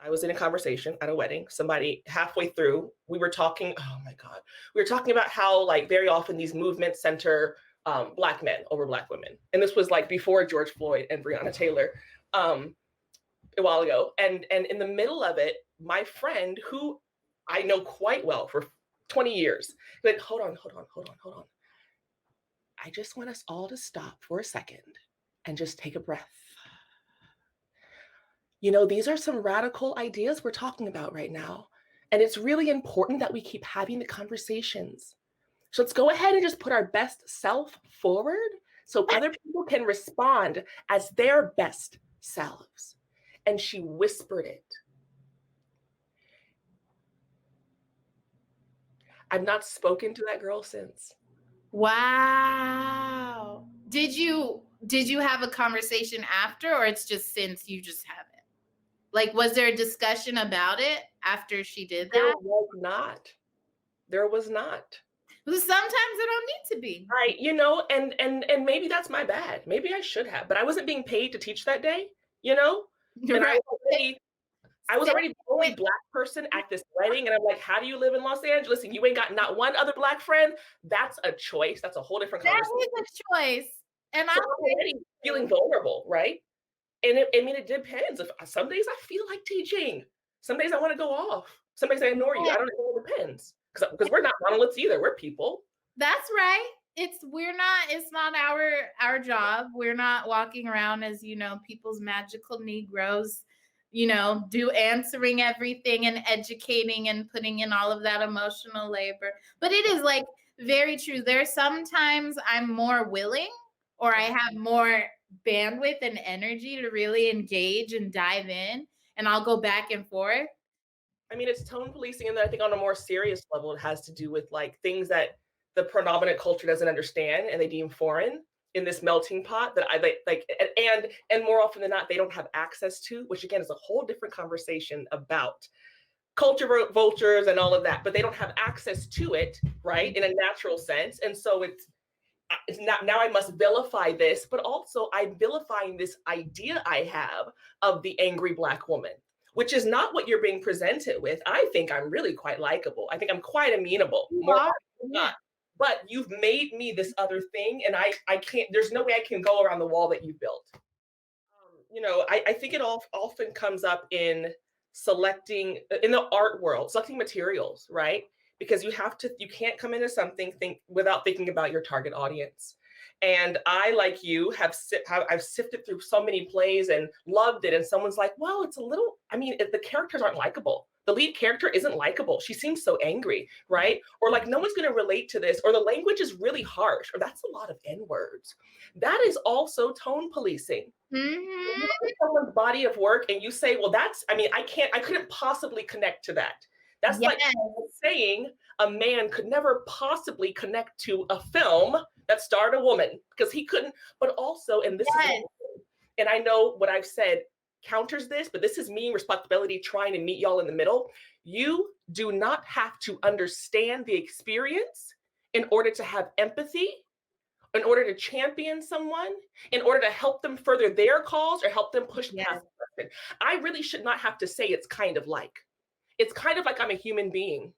I was in a conversation at a wedding. Somebody halfway through, we were talking. Oh my God, we were talking about how like very often these movements center Black men over Black women, and this was like before George Floyd and Breonna Taylor, um, a while ago. And in the middle of it, my friend, who I know quite well for 20 years, like, hold on. I just want us all to stop for a second and just take a breath. These are some radical ideas we're talking about right now. And it's really important that we keep having the conversations. So let's go ahead and just put our best self forward so other people can respond as their best selves. And she whispered it. I've not spoken to that girl since. Wow. Did you have a conversation after, or it's just since you just haven't? Like, was there a discussion about it after she did There that? was not. There was not. Because sometimes there don't need to be. And maybe that's my bad. Maybe I should have, but I wasn't being paid to teach that day, and Right. I was already the only Black person at this wedding, and I'm like, how do you live in Los Angeles and you ain't got not one other Black friend? That's a choice. That's a whole different That conversation. is a choice. And So I'm already feeling vulnerable, right? And it depends. If some days I feel like teaching, some days I want to go off, some days I ignore you. I don't know. It depends because we're not monoliths either. We're people. That's right. It's not our job. We're not walking around as, people's magical Negroes, do answering everything and educating and putting in all of that emotional labor. But it is like very true. There's sometimes I'm more willing, or I have more bandwidth and energy to really engage and dive in, and I'll go back and forth. I mean, it's tone policing, and then I think on a more serious level, it has to do with like things that the predominant culture doesn't understand and they deem foreign in this melting pot that I like, and more often than not, they don't have access to, which again is a whole different conversation about culture vultures and all of that, but they don't have access to it, right, in a natural sense, and so it's not now I must vilify this, but also I'm vilifying this idea I have of the angry Black woman, which is not what you're being presented with. I think I'm really quite likable. I think I'm quite amenable. Not. But you've made me this other thing, and I can't. There's no way I can go around the wall that you've built. I think it often comes up in selecting in the art world, selecting materials, right? Because you can't come into something without thinking about your target audience. And I, like you, I've sifted through so many plays and loved it. And someone's like, well, it's a little, the characters aren't likable. The lead character isn't likable. She seems so angry, right? Or like, no one's going to relate to this, or the language is really harsh, or that's a lot of N-words. That is also tone policing. Mm-hmm. You look at someone's body of work and you say, well, I couldn't possibly connect to that. That's like saying a man could never possibly connect to a film that starred a woman because he couldn't, but also, and this is, and I know what I've said counters this, but this is me, respectability, trying to meet y'all in the middle. You do not have to understand the experience in order to have empathy, in order to champion someone, in order to help them further their cause or help them push past the person. I really should not have to say it's kind of like I'm a human being.